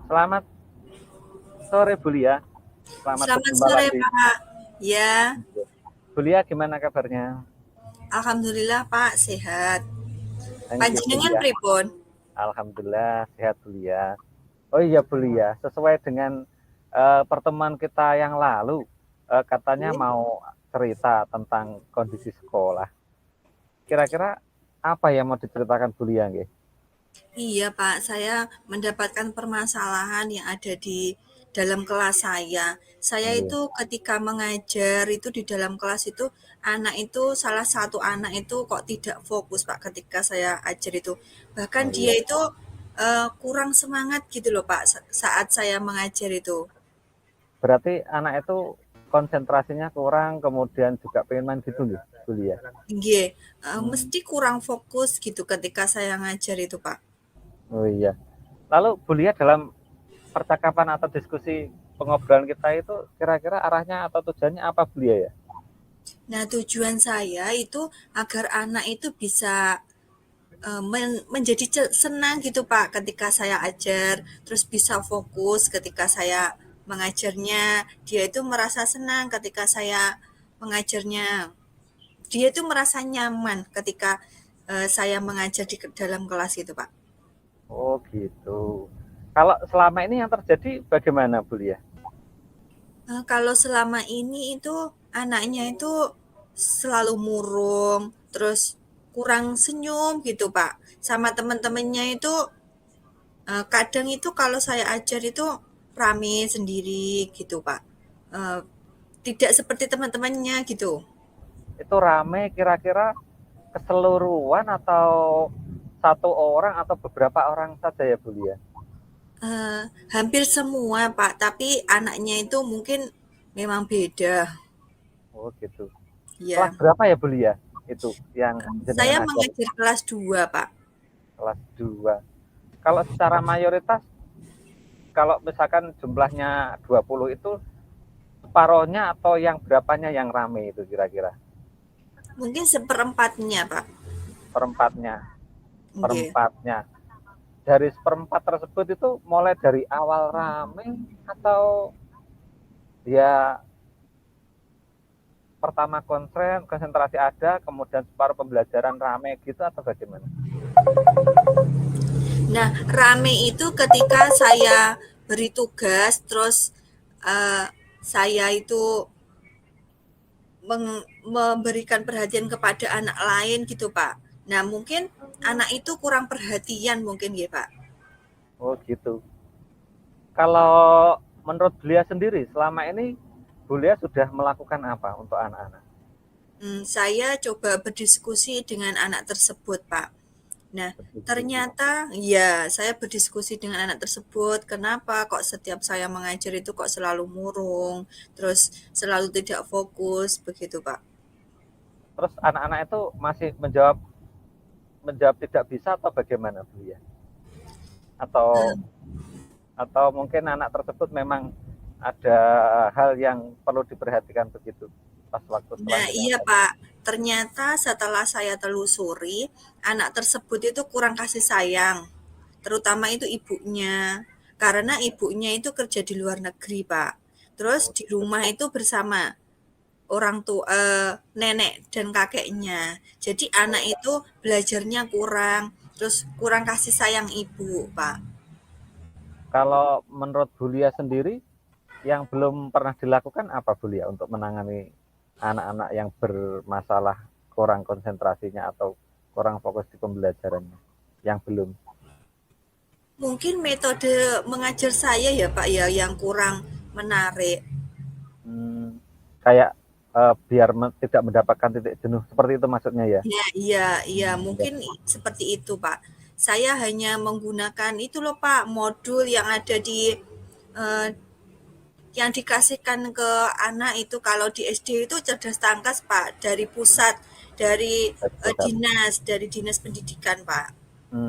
Selamat sore Bu Lia, selamat Selamat berjumpa sore, lagi. Pak. Ya, Bu Lia gimana kabarnya? alhamdulillah Pak sehat. Thank you Bu Panjenengan Lia. pripun? Alhamdulillah sehat Bu Lia. Oh iya Bu Lia, sesuai dengan pertemuan kita yang lalu, katanya Oke. mau cerita tentang kondisi sekolah. Kira-kira apa yang mau diceritakan Bu Lia nggih? Iya, Pak. Saya mendapatkan permasalahan yang ada di dalam kelas saya. Saya Iya. itu ketika mengajar itu di dalam kelas itu anak itu salah satu anak itu kok tidak fokus, Pak, ketika saya ajar itu. Bahkan Oh dia iya. itu kurang semangat gitu loh, Pak, saat saya mengajar itu. Berarti anak itu konsentrasinya kurang, kemudian juga pengen main gitu nggih Bu Lia? Nggih, Hmm. mesti kurang fokus gitu ketika saya ngajar itu, Pak. Oh iya. Lalu Bu Lia dalam percakapan atau diskusi pengobrolan kita itu kira-kira arahnya atau tujuannya apa Bu Lia ya? Nah, tujuan saya itu agar anak itu bisa menjadi senang gitu, Pak, ketika saya ajar, terus bisa fokus ketika saya mengajarnya. Dia itu merasa senang ketika saya mengajarnya. Dia itu merasa nyaman ketika saya mengajar di dalam kelas gitu, Pak. Oh gitu. Kalau selama ini yang terjadi bagaimana Bu Lia? Kalau selama ini itu anaknya itu selalu murung, terus kurang senyum gitu, Pak. Sama teman-temannya itu kadang itu kalau saya ajar itu rame sendiri gitu, Pak. Eee, Tidak seperti teman-temannya gitu. Itu rame kira-kira keseluruhan atau satu orang atau beberapa orang saja ya Bu Lia? Hampir semua, Pak, tapi anaknya itu mungkin memang beda. Oh gitu. Kelas Ya, berapa ya Bu Lia? Itu yang saya jenengan ajar? mengajar kelas 2, Pak. Kelas 2. Kalau secara mayoritas, kalau misalkan jumlahnya 20 itu separohnya atau yang berapanya yang rame itu kira-kira? Mungkin seperempatnya, Pak. Perempatnya, Nggih. perempatnya. Dari seperempat tersebut itu mulai dari awal rame atau dia pertama konsentrasi ada, kemudian separuh pembelajaran rame gitu atau bagaimana? Nah, rame itu ketika saya beri tugas, terus eh, saya itu memberikan perhatian kepada anak lain gitu, Pak. Nah, mungkin anak itu kurang perhatian mungkin ya, Pak. Oh gitu. Kalau menurut Belia sendiri, selama ini Belia sudah melakukan apa untuk anak-anak? Saya coba berdiskusi dengan anak tersebut, Pak. Nah, Berdiskusi. ternyata ya saya berdiskusi dengan anak tersebut, kenapa kok setiap saya mengajar itu kok selalu murung, terus selalu tidak fokus begitu, Pak. Terus anak-anak itu masih menjawab menjawab tidak bisa atau bagaimana Belia? Atau atau mungkin anak tersebut memang ada hal yang perlu diperhatikan begitu pas waktu setelah Nah, jenengan iya ajar. Pak. Ternyata setelah saya telusuri, anak tersebut itu kurang kasih sayang, terutama itu ibunya. Karena ibunya itu kerja di luar negeri, Pak. Terus Oh, di rumah itu bersama orang tua, nenek dan kakeknya. Jadi anak oh. itu belajarnya kurang, terus kurang kasih sayang ibu, Pak. Kalau menurut Bulia sendiri, yang belum pernah dilakukan apa Bulia untuk menangani anak-anak yang bermasalah kurang konsentrasinya atau kurang fokus di pembelajarannya? Yang belum. Mungkin metode mengajar saya ya, Pak ya, yang kurang menarik. Hmm, kayak biar tidak mendapatkan titik jenuh seperti itu maksudnya ya. Iya iya iya, Ya. mungkin seperti itu, Pak. Saya hanya menggunakan itu loh, Pak, modul yang ada di eee, yang dikasihkan ke anak itu kalau di SD itu cerdas tangkas, Pak, dari pusat, dari dinas pendidikan, Pak.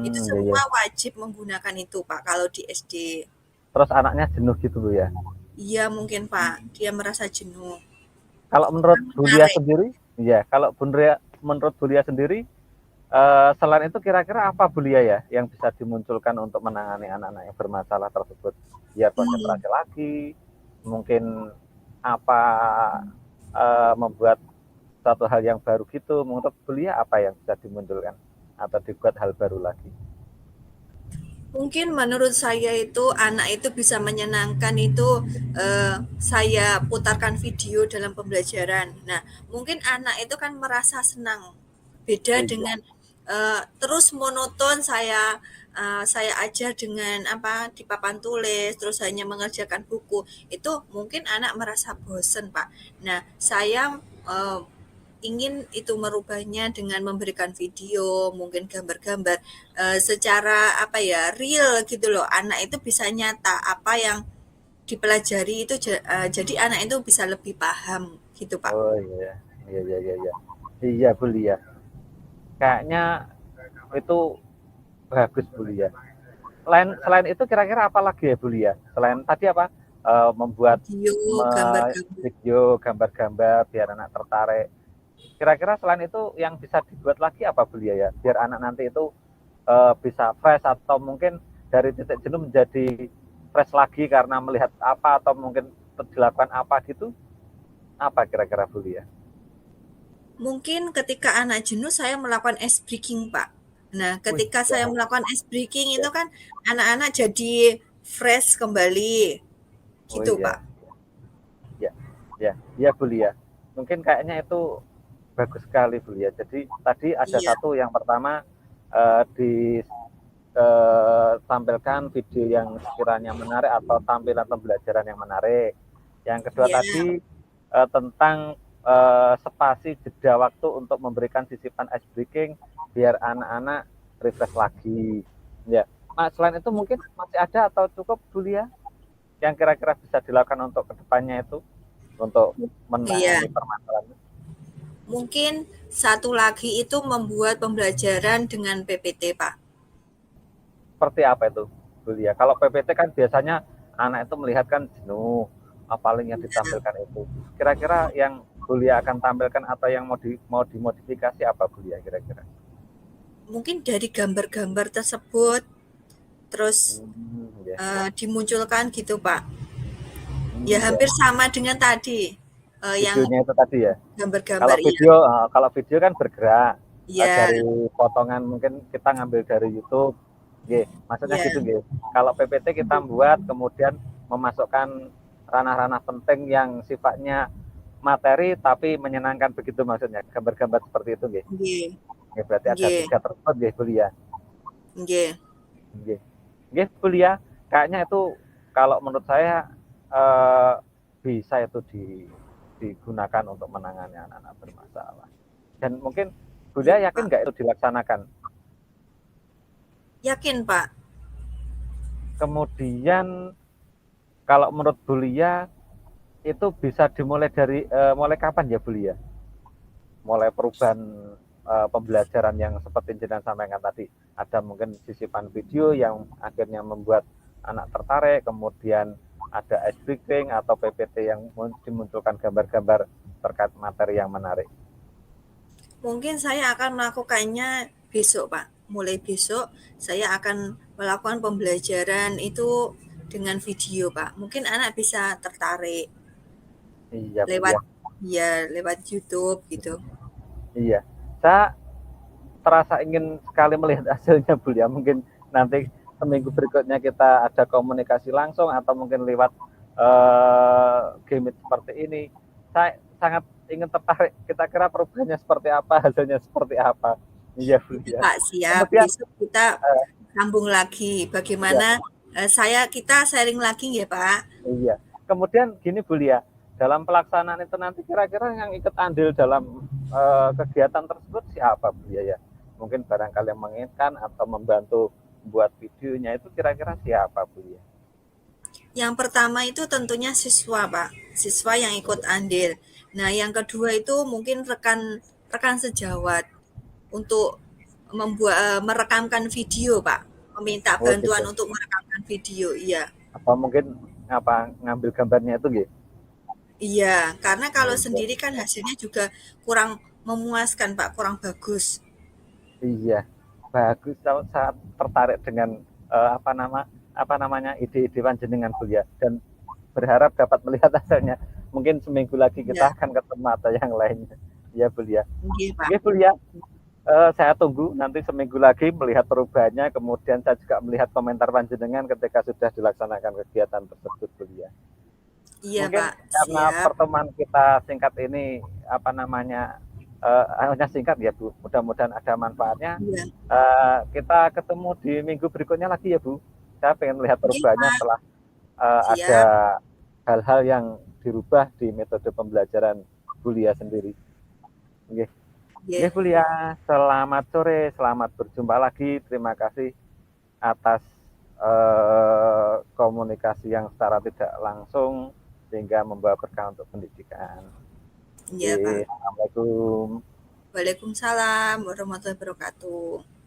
Itu Ya, ya. semua wajib menggunakan itu, Pak, kalau di SD. Terus anaknya jenuh gitu loh ya. Iya mungkin, Pak, dia merasa jenuh, Kalau menurut kurang Bulia menarik. sendiri, ya kalau Bulia, menurut Bulia sendiri Selain itu kira-kira apa Bu Lia ya yang bisa dimunculkan untuk menangani anak-anak yang bermasalah tersebut? Biar konsentrasi lagi, mungkin apa membuat satu hal yang baru gitu. Menurut Bu Lia apa yang bisa dimunculkan atau dibuat hal baru lagi? Mungkin menurut saya itu anak itu bisa menyenangkan itu saya putarkan video dalam pembelajaran. Nah, mungkin anak itu kan merasa senang. Beda Iya, dengan terus monoton saya ajar dengan apa di papan tulis terus hanya mengerjakan buku. Itu mungkin anak merasa bosan, Pak. Nah, saya ingin itu merubahnya dengan memberikan video, mungkin gambar-gambar secara apa ya real gitu loh. Anak itu bisa nyata apa yang dipelajari itu jadi anak itu bisa lebih paham gitu Pak. oh iya, iya, iya, iya, iya, iya Bu Lia. Kayaknya itu bagus Bu Lia. Selain itu kira-kira apa lagi ya Bu Lia? Selain tadi apa? Membuat Video, gambar-gambar. video, gambar-gambar biar anak tertarik. Kira-kira selain itu yang bisa dibuat lagi apa Bu Lia ya? Biar anak nanti itu bisa fresh atau mungkin dari titik jenuh menjadi fresh lagi karena melihat apa atau mungkin dilakukan apa gitu. Apa kira-kira Bu Lia? Mungkin ketika anak jenuh saya melakukan ice breaking, Pak. Nah, Wih, ketika saya ya, melakukan ice breaking ya. itu kan anak-anak jadi fresh kembali Oh gitu, Pak. iya, ya, ya, ya Bu Lia. Mungkin kayaknya itu bagus sekali Bu Lia. Jadi tadi ada Iya, satu yang pertama tampilkan video yang sekiranya menarik atau tampilan pembelajaran yang menarik. Yang kedua iya, tadi tentang spasi jeda waktu untuk memberikan sisipan ice breaking biar anak-anak refresh lagi. Ya, selain itu mungkin masih ada atau cukup Bu Lia yang kira-kira bisa dilakukan untuk kedepannya itu untuk iya. menangani permasalahan itu? Mungkin satu lagi itu membuat pembelajaran dengan PPT, Pak. Seperti apa itu Bu Lia? Kalau PPT kan biasanya anak itu melihat kan jenuh, apalagi yang ditampilkan itu. Kira-kira yang Bu Lia akan tampilkan atau yang mau dimodifikasi apa Bu Lia kira-kira? Mungkin dari gambar-gambar tersebut terus Ya. dimunculkan gitu, Pak. Ya Ya. hampir sama dengan tadi yang Videonya itu tadi ya. gambar-gambar ya. Kalau video kan bergerak Iya, dari potongan mungkin kita ngambil dari YouTube. Nggih, maksudnya iya, gitu nggih. Kalau PPT kita buat kemudian memasukkan ranah-ranah penting yang sifatnya materi tapi menyenangkan begitu maksudnya. Gambar-gambar seperti itu nggih. nggih, Nggih, berarti ada nggih, tiga tersebut nggih Bu Lia. nggih. Nggih. Nggih Bu Lia, kayaknya itu kalau menurut saya eh, bisa itu digunakan untuk menangani anak-anak bermasalah. Dan mungkin Bu Iya, Lia yakin Pak. nggak itu dilaksanakan? Yakin, Pak. Kemudian kalau menurut Bu Lia itu bisa dimulai dari mulai kapan ya Bu Lia? Mulai perubahan pembelajaran yang seperti jenengan sampaikan tadi. Ada mungkin sisipan video yang akhirnya membuat anak tertarik, kemudian ada ice breaking atau PPT yang dimunculkan gambar-gambar terkait materi yang menarik. Mungkin saya akan melakukannya besok, Pak. Mulai besok saya akan melakukan pembelajaran itu dengan video, Pak. Mungkin anak bisa tertarik Iya Bu lewat Lia. ya lewat YouTube gitu. Iya. Saya terasa ingin sekali melihat hasilnya Bu ya. Mungkin nanti seminggu berikutnya kita ada komunikasi langsung atau mungkin lewat game seperti ini. Saya sangat ingin tertarik. Kita kira perubahannya seperti apa, hasilnya seperti apa. Iya Bu Iya, ya. Pak, siap. Kemudian Besok kita sambung lagi. ya, Bagaimana kita sharing lagi ya, Pak. iya. Kemudian gini Bu Lia, dalam pelaksanaan itu nanti kira-kira yang ikut andil dalam kegiatan tersebut siapa Bu Lia ya? Mungkin barangkali yang menginginkan atau membantu buat videonya itu kira-kira siapa Bu Lia? Yang pertama itu tentunya siswa, Pak. Siswa yang ikut andil. Nah, yang kedua itu mungkin rekan rekan sejawat untuk merekamkan video, Pak. Meminta Oh bantuan gitu. untuk merekamkan video. Iya. Apa mungkin ngambil gambarnya itu gitu? Iya, karena Oh kalau iya. sendiri kan hasilnya juga kurang memuaskan, Pak, kurang bagus. Iya, bagus. Saya sangat tertarik dengan apa namanya ide-ide panjenengan Bu ya, dan berharap dapat melihat hasilnya. Mungkin seminggu lagi Ya, kita akan ketemu atau yang lainnya. Ya Bu ya. nggih, Pak. Oke Bu ya, saya tunggu nanti seminggu lagi melihat perubahannya, kemudian saya juga melihat komentar panjenengan ketika sudah dilaksanakan kegiatan tersebut Bu ya. Iya, Mungkin Pak. karena Siap. pertemuan kita singkat ini, apa namanya, hanya singkat ya Bu, mudah-mudahan ada manfaatnya. Iya. Kita ketemu di minggu berikutnya lagi ya Bu. Saya pengen melihat Nggih, perubahannya Pak. setelah ada Siap. hal-hal yang dirubah di metode pembelajaran Bulia sendiri. Oke. Oke Nggih. Bulia, selamat sore, selamat berjumpa lagi. Terima kasih atas komunikasi yang secara tidak langsung sehingga membawa berkah untuk pendidikan. Iya, Pak. Oke, assalamualaikum. Waalaikumsalam warahmatullahi wabarakatuh.